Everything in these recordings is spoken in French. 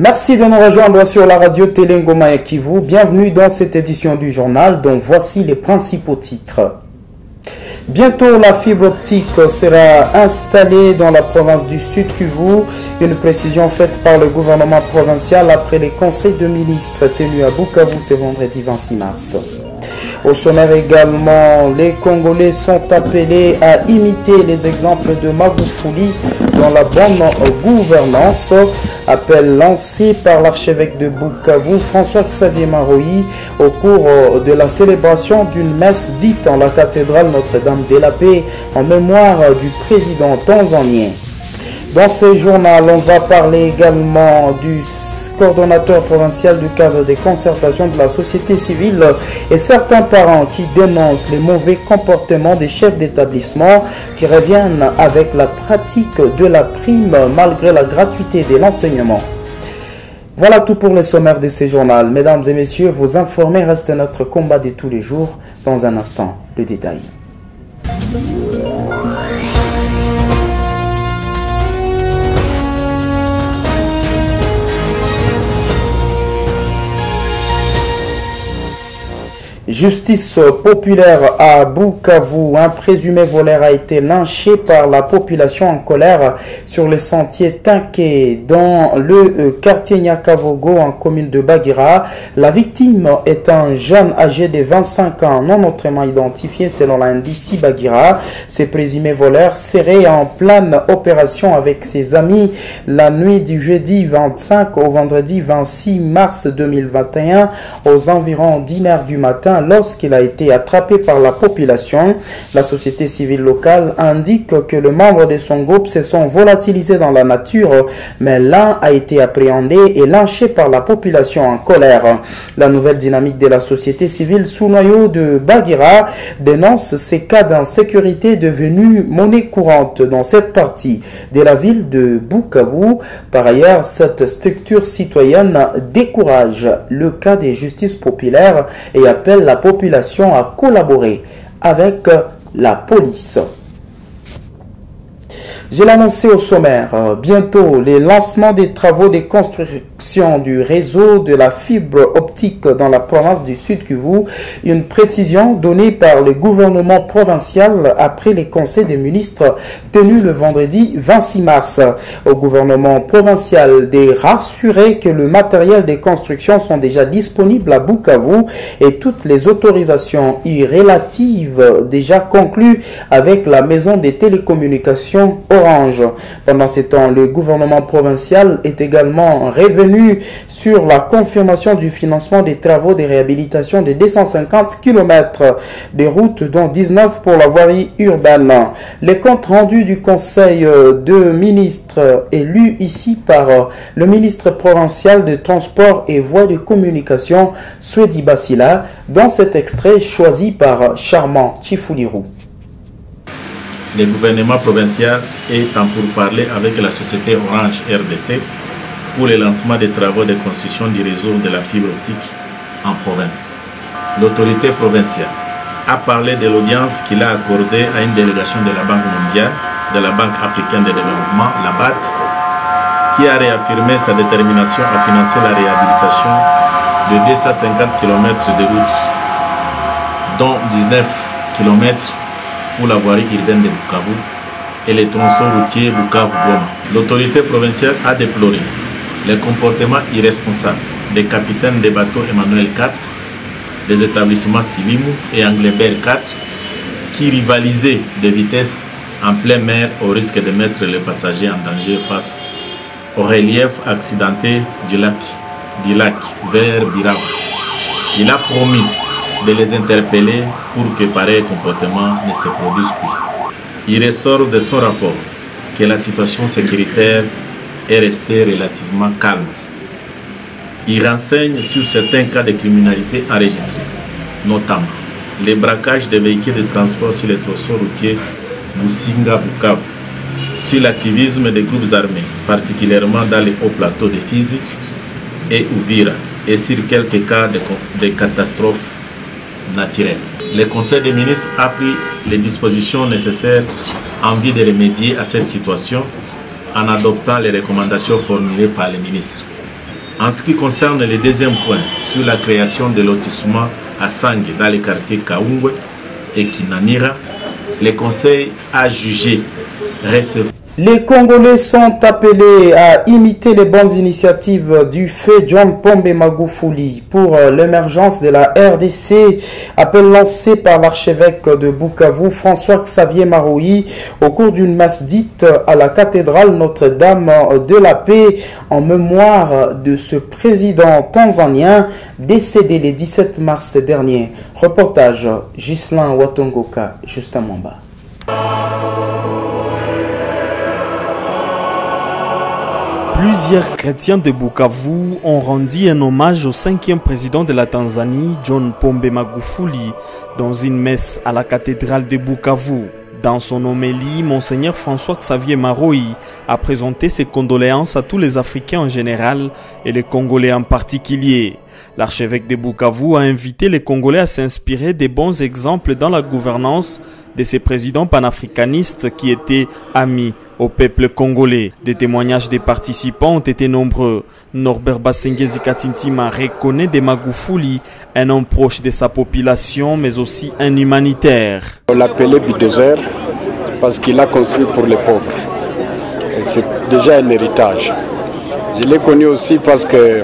Merci de nous rejoindre sur la radio Télé Ngoma Kivu. Bienvenue dans cette édition du journal dont voici les principaux titres. Bientôt, la fibre optique sera installée dans la province du Sud Kivu. Une précision faite par le gouvernement provincial après les conseils de ministres tenus à Bukavu ce vendredi 26 mars. Au sommaire également, les Congolais sont appelés à imiter les exemples de Magufuli dans la bonne gouvernance. Appel lancé par l'archevêque de Bukavu, François-Xavier Maroyi, au cours de la célébration d'une messe dite en la cathédrale Notre-Dame de la Paix en mémoire du président tanzanien. Dans ce journal, on va parler également du coordonnateur provincial du cadre des concertations de la société civile et certains parents qui dénoncent les mauvais comportements des chefs d'établissement qui reviennent avec la pratique de la prime malgré la gratuité de l'enseignement. Voilà tout pour le sommaire de ce journal. Mesdames et messieurs, vous informer reste notre combat de tous les jours. Dans un instant, le détail. Justice populaire à Bukavu. Un présumé voleur a été lynché par la population en colère sur les sentiers Tinké dans le quartier Nyakavogo en commune de Bagira. La victime est un jeune âgé de 25 ans non autrement identifié selon l'indice Bagira. Ce présumé voleur serait en pleine opération avec ses amis la nuit du jeudi 25 au vendredi 26 mars 2021 aux environs d'1h du matin. Lorsqu'il a été attrapé par la population, la société civile locale indique que les membres de son groupe se sont volatilisés dans la nature, mais l'un a été appréhendé et lynché par la population en colère. La nouvelle dynamique de la société civile sous noyau de Bagira dénonce ces cas d'insécurité devenus monnaie courante dans cette partie de la ville de Bukavu. Par ailleurs, cette structure citoyenne décourage le cas des justices populaires et appelle la population à collaborer avec la police. Je l'ai annoncé au sommaire, bientôt les lancements des travaux de construction du réseau de la fibre optique dans la province du Sud Kivu, une précision donnée par le gouvernement provincial après les conseils des ministres tenus le vendredi 26 mars. Au gouvernement provincial de rassurer que le matériel de construction sont déjà disponibles à Bukavu et toutes les autorisations y relatives déjà conclues avec la maison des télécommunications Orange. Pendant ce temps, le gouvernement provincial est également revenu sur la confirmation du financement des travaux de réhabilitation de 250 km de routes, dont 19 pour la voirie urbaine. Les comptes rendus du conseil de ministres élu ici par le ministre provincial de Transport et Voies de Communication, Swedi Basila, dans cet extrait choisi par Charmant Chifulirou. Le gouvernement provincial est en pourparlers avec la société Orange RDC pour le lancement des travaux de construction du réseau de la fibre optique en province. L'autorité provinciale a parlé de l'audience qu'il a accordée à une délégation de la Banque mondiale, de la Banque africaine de développement, la BAD, qui a réaffirmé sa détermination à financer la réhabilitation de 250 km de routes, dont 19 km pour la voirie urbaine de Bukavu et les tronçons routiers Bukavu-Goma. L'autorité provinciale a déploré les comportements irresponsables des capitaines des bateaux Emmanuel 4, des établissements Silimu et Anglebert 4 qui rivalisaient de vitesse en pleine mer au risque de mettre les passagers en danger face au relief accidenté du lac vers Birava. Il a promis de les interpeller pour que pareil comportement ne se produise plus. Il ressort de son rapport que la situation sécuritaire est restée relativement calme. Il renseigne sur certains cas de criminalité enregistrés, notamment les braquages de véhicules de transport sur les tronçons routiers Businga-Bukavu, sur l'activisme des groupes armés, particulièrement dans les hauts plateaux de Fizi et Uvira, et sur quelques cas de catastrophes naturelles. Le Conseil des ministres a pris les dispositions nécessaires en vue de remédier à cette situation en adoptant les recommandations formulées par les ministres. En ce qui concerne le deuxième point, sur la création de lotissement à Sangue dans les quartiers Kaungwe et Kinanira, le Conseil a jugé recevoir. Les Congolais sont appelés à imiter les bonnes initiatives du feu John Pombe Magufuli pour l'émergence de la RDC, appel lancé par l'archevêque de Bukavu, François-Xavier Maroui, au cours d'une messe dite à la cathédrale Notre-Dame de la Paix en mémoire de ce président tanzanien décédé le 17 mars dernier. Reportage Ghislain Watongoka, Justin Mwamba. Plusieurs chrétiens de Bukavu ont rendu un hommage au 5e président de la Tanzanie, John Pombe Magufuli, dans une messe à la cathédrale de Bukavu. Dans son homélie, Monseigneur François-Xavier Maroui a présenté ses condoléances à tous les Africains en général et les Congolais en particulier. L'archevêque de Bukavu a invité les Congolais à s'inspirer des bons exemples dans la gouvernance de ces présidents panafricanistes qui étaient amis au peuple congolais. Des témoignages des participants ont été nombreux. Norbert Basengezi Katintima reconnaît de Magufuli un homme proche de sa population, mais aussi un humanitaire. On l'appelait bulldozer parce qu'il a construit pour les pauvres. C'est déjà un héritage. Je l'ai connu aussi parce que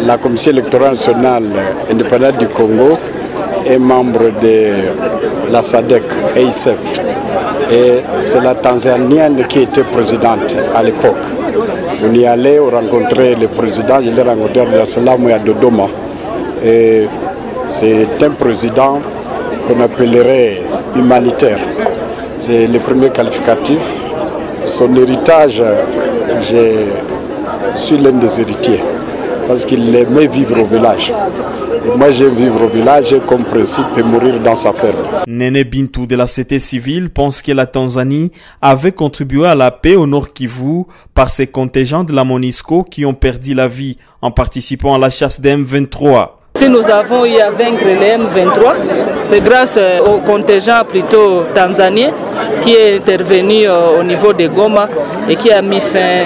la Commission électorale nationale indépendante du Congo est membre de la SADC AICEP. Et c'est la Tanzanienne qui était présidente à l'époque. On y allait, on rencontrait le président, je l'ai rencontré à Dar es Salaam et à Dodoma. Et c'est un président qu'on appellerait humanitaire. C'est le premier qualificatif. Son héritage, je suis l'un des héritiers parce qu'il aimait vivre au village. Et moi, j'aime vivre au village et comme principe de mourir dans sa ferme. Néné Bintou de la société civile pense que la Tanzanie avait contribué à la paix au Nord Kivu par ses contingents de la MONUSCO qui ont perdu la vie en participant à la chasse des M23. Si nous avons eu à vaincre les M23, c'est grâce au contingent plutôt tanzanien qui est intervenu au niveau de Goma et qui a mis fin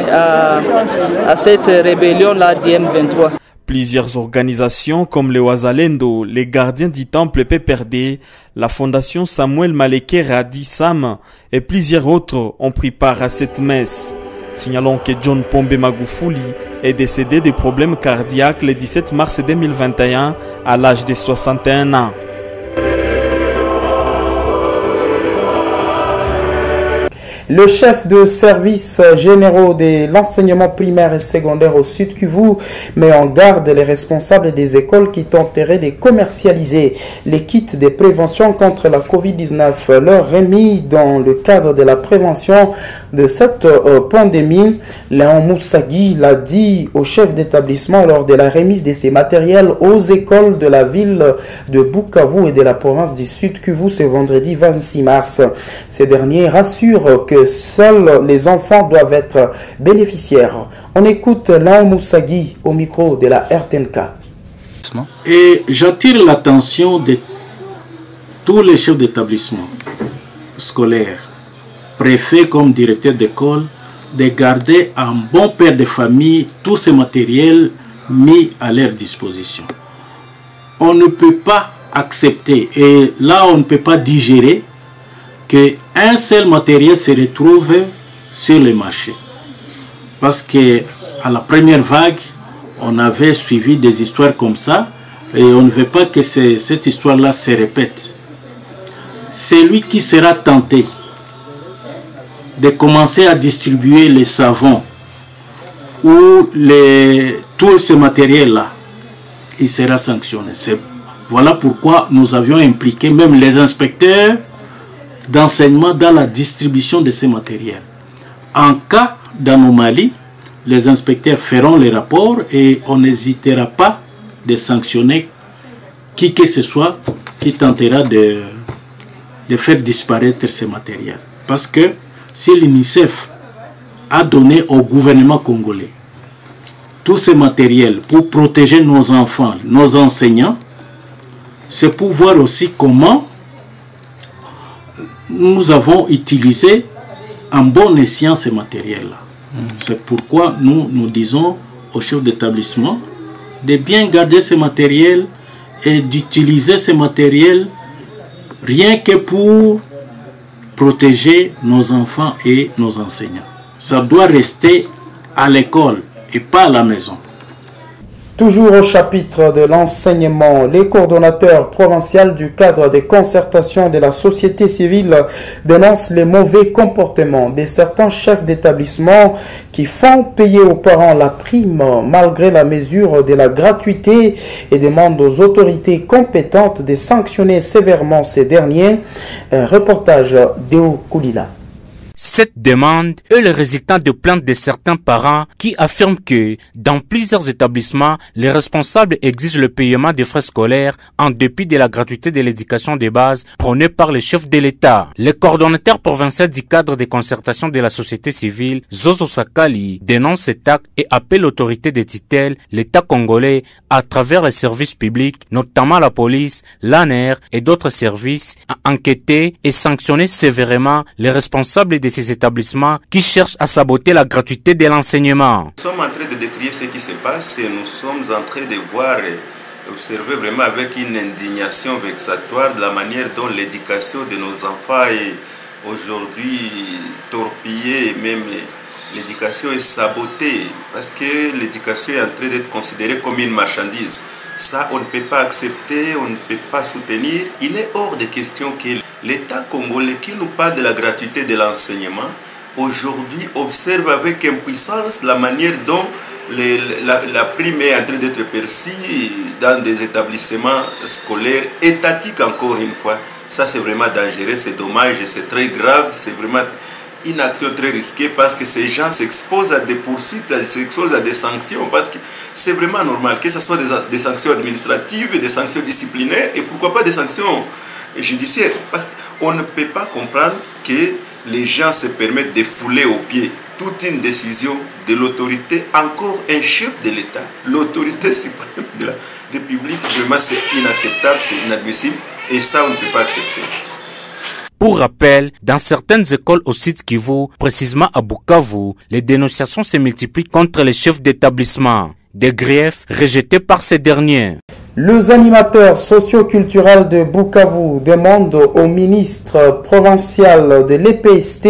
à cette rébellion-là du M23. Plusieurs organisations comme les Wazalendo, les Gardiens du Temple PPRD, la Fondation Samuel Maleke Radi Sam et plusieurs autres ont pris part à cette messe. Signalons que John Pombe Magufuli est décédé de problèmes cardiaques le 17 mars 2021 à l'âge de 61 ans. Le chef de service généraux de l'enseignement primaire et secondaire au Sud Kivu met en garde les responsables des écoles qui tenteraient de commercialiser les kits de prévention contre la Covid-19 leur remis dans le cadre de la prévention de cette pandémie. Léon Moussagui l'a dit au chef d'établissement lors de la remise de ces matériels aux écoles de la ville de Bukavu et de la province du Sud Kivu ce vendredi 26 mars. Ces derniers rassurent que seuls les enfants doivent être bénéficiaires. On écoute Léon Moussagui au micro de la RTNK. Et j'attire l'attention de tous les chefs d'établissement scolaires, préfets comme directeurs d'école, de garder en bon père de famille tous ces matériels mis à leur disposition. On ne peut pas accepter, et là on ne peut pas digérer, qu'un seul matériel se retrouve sur le marché. Parce qu'à la première vague, on avait suivi des histoires comme ça, et on ne veut pas que cette histoire-là se répète. Celui qui sera tenté de commencer à distribuer les savons ou tous ces matériels-là, il sera sanctionné. Voilà pourquoi nous avions impliqué même les inspecteurs d'enseignement dans la distribution de ces matériels. En cas d'anomalie, les inspecteurs feront les rapports et on n'hésitera pas de sanctionner qui que ce soit qui tentera de faire disparaître ces matériels. Parce que si l'UNICEF a donné au gouvernement congolais tous ces matériels pour protéger nos enfants, nos enseignants, c'est pour voir aussi comment nous avons utilisé en bon escient ces matériels-là. C'est pourquoi nous disons aux chefs d'établissement de bien garder ce matériel et d'utiliser ce matériel rien que pour protéger nos enfants et nos enseignants. Ça doit rester à l'école et pas à la maison. Toujours au chapitre de l'enseignement, les coordonnateurs provinciaux du cadre des concertations de la société civile dénoncent les mauvais comportements de certains chefs d'établissement qui font payer aux parents la prime malgré la mesure de la gratuité et demandent aux autorités compétentes de sanctionner sévèrement ces derniers. Un reportage d'Eo Koulila. Cette demande est le résultat de plaintes de certains parents qui affirment que, dans plusieurs établissements, les responsables exigent le paiement des frais scolaires en dépit de la gratuité de l'éducation de base prônée par le chef de l'État. Le coordonnateur provincial du cadre de concertation de la société civile, Zozo Sakali, dénonce cet acte et appelle l'autorité de tutelle, l'État congolais, à travers les services publics, notamment la police, l'ANER et d'autres services, à enquêter et sanctionner sévèrement les responsables de ces établissements qui cherchent à saboter la gratuité de l'enseignement. Nous sommes en train de décrire ce qui se passe et nous sommes en train de voir et observer vraiment avec une indignation vexatoire de la manière dont l'éducation de nos enfants est aujourd'hui torpillée et même l'éducation est sabotée parce que l'éducation est en train d'être considérée comme une marchandise. Ça, on ne peut pas accepter, on ne peut pas soutenir. Il est hors de question que l'État congolais qui nous parle de la gratuité de l'enseignement, aujourd'hui observe avec impuissance la manière dont la prime est en train d'être perçue dans des établissements scolaires étatiques encore une fois. Ça, c'est vraiment dangereux, c'est dommage, c'est très grave, c'est vraiment une action très risquée parce que ces gens s'exposent à des poursuites, s'exposent à des sanctions parce que c'est vraiment normal que ce soit des sanctions administratives, des sanctions disciplinaires et pourquoi pas des sanctions judiciaires parce qu'on ne peut pas comprendre que les gens se permettent de fouler aux pieds toute une décision de l'autorité, encore un chef de l'État, l'autorité suprême de la République. Vraiment c'est inacceptable, c'est inadmissible et ça on ne peut pas accepter. Pour rappel, dans certaines écoles au site Kivu, précisément à Bukavu, les dénonciations se multiplient contre les chefs d'établissement, des griefs rejetés par ces derniers. Les animateurs socio-culturels de Bukavu demandent au ministre provincial de l'EPST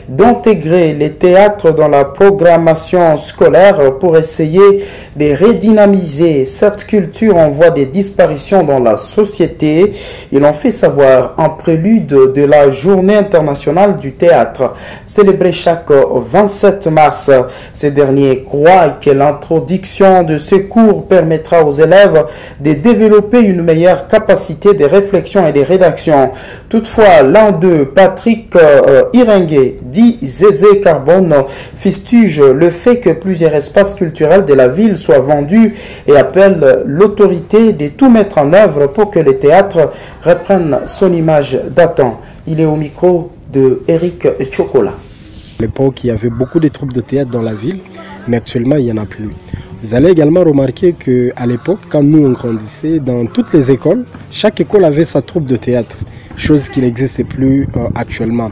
d'intégrer les théâtres dans la programmation scolaire pour essayer de redynamiser cette culture en voie de disparition dans la société. Ils l'ont fait savoir en prélude de la Journée internationale du théâtre, célébrée chaque 27 mars. Ces derniers croient que l'introduction de ce cours permettra aux élèves de développer une meilleure capacité de réflexion et de rédaction. Toutefois, l'un d'eux, Patrick Irengue, dit Zézé Carbone, fustige le fait que plusieurs espaces culturels de la ville soient vendus et appelle l'autorité de tout mettre en œuvre pour que le théâtre reprenne son image d'antan. Il est au micro de Eric Chocolat. À l'époque, il y avait beaucoup de troupes de théâtre dans la ville, mais actuellement, il n'y en a plus. Vous allez également remarquer qu'à l'époque, quand nous on grandissait, dans toutes les écoles, chaque école avait sa troupe de théâtre, chose qui n'existe plus actuellement.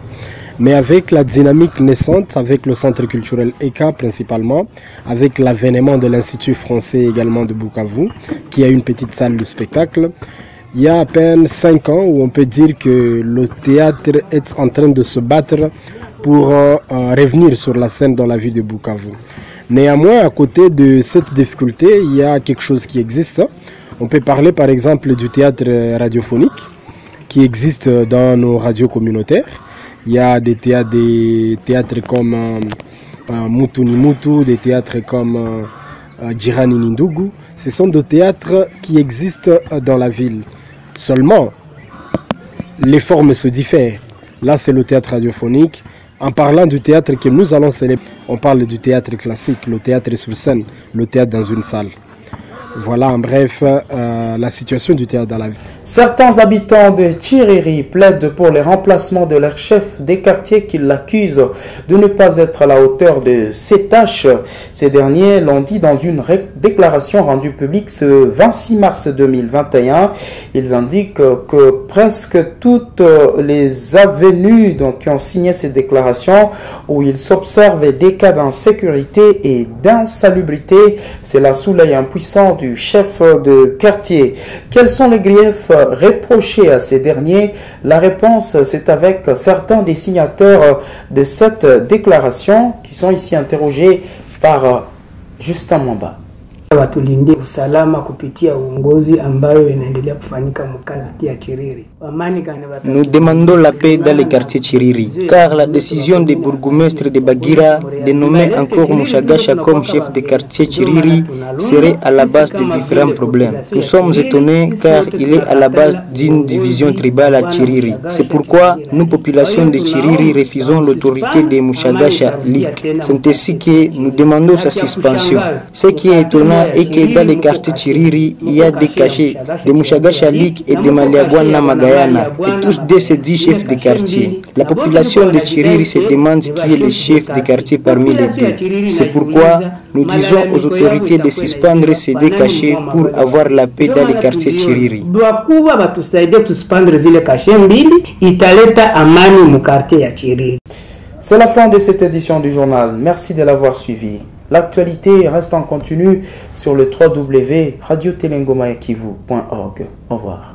Mais avec la dynamique naissante, avec le centre culturel ECA principalement, avec l'avènement de l'Institut français également de Bukavu, qui a une petite salle de spectacle, il y a à peine 5 ans où on peut dire que le théâtre est en train de se battre pour revenir sur la scène dans la ville de Bukavu. Néanmoins, à côté de cette difficulté, il y a quelque chose qui existe. On peut parler par exemple du théâtre radiophonique qui existe dans nos radios communautaires. Il y a des théâtres comme Mutu ni Mutu, des théâtres comme Jirani Nindugu. Ce sont des théâtres qui existent dans la ville. Seulement, les formes se diffèrent. Là, c'est le théâtre radiophonique. En parlant du théâtre que nous allons célébrer, on parle du théâtre classique, le théâtre sur scène, le théâtre dans une salle. Voilà en bref la situation du théâtre dans la ville. Certains habitants de Tchiriri plaident pour le remplacement de leur chef des quartiers qui l'accusent de ne pas être à la hauteur de ses tâches. Ces derniers l'ont dit dans une déclaration rendue publique ce 26 mars 2021. Ils indiquent que presque toutes les avenues qui ont signé ces déclarations où il s'observe des cas d'insécurité et d'insalubrité, c'est la sous l'œil impuissant du chef de quartier. Quels sont les griefs reprochés à ces derniers? La réponse, c'est avec certains des signataires de cette déclaration qui sont ici interrogés par Justin Mwamba. Watulinde usalama kupitia uongozi ambayo inaendelea kufanyika mkazi ya Chiriri. Nous demandons la paix dans les quartiers Chiriri, car la décision du bourgmestre de Bagira de nommer encore Mushagasha comme chef de quartier Chiriri serait à la base de différents problèmes. Nous sommes étonnés car il est à la base d'une division tribale à Chiriri. C'est pourquoi nous, populations de Chiriri, refusons l'autorité de Mushagasha Lik. C'est ainsi que nous demandons sa suspension. Ce qui est étonnant est que dans les quartiers Chiriri, il y a des cachets de Mushagasha Lik et de Maliagwana Magayana, et tous deux se disent chefs de quartier. La population de Chiriri se demande qui est le chef de quartier parmi les deux. C'est pourquoi nous disons aux autorités de suspendre ces deux cachets pour avoir la paix dans les quartiers Chiriri. C'est la fin de cette édition du journal. Merci de l'avoir suivi. L'actualité reste en continu sur le www.radiotelengomayakivu.org. Au revoir.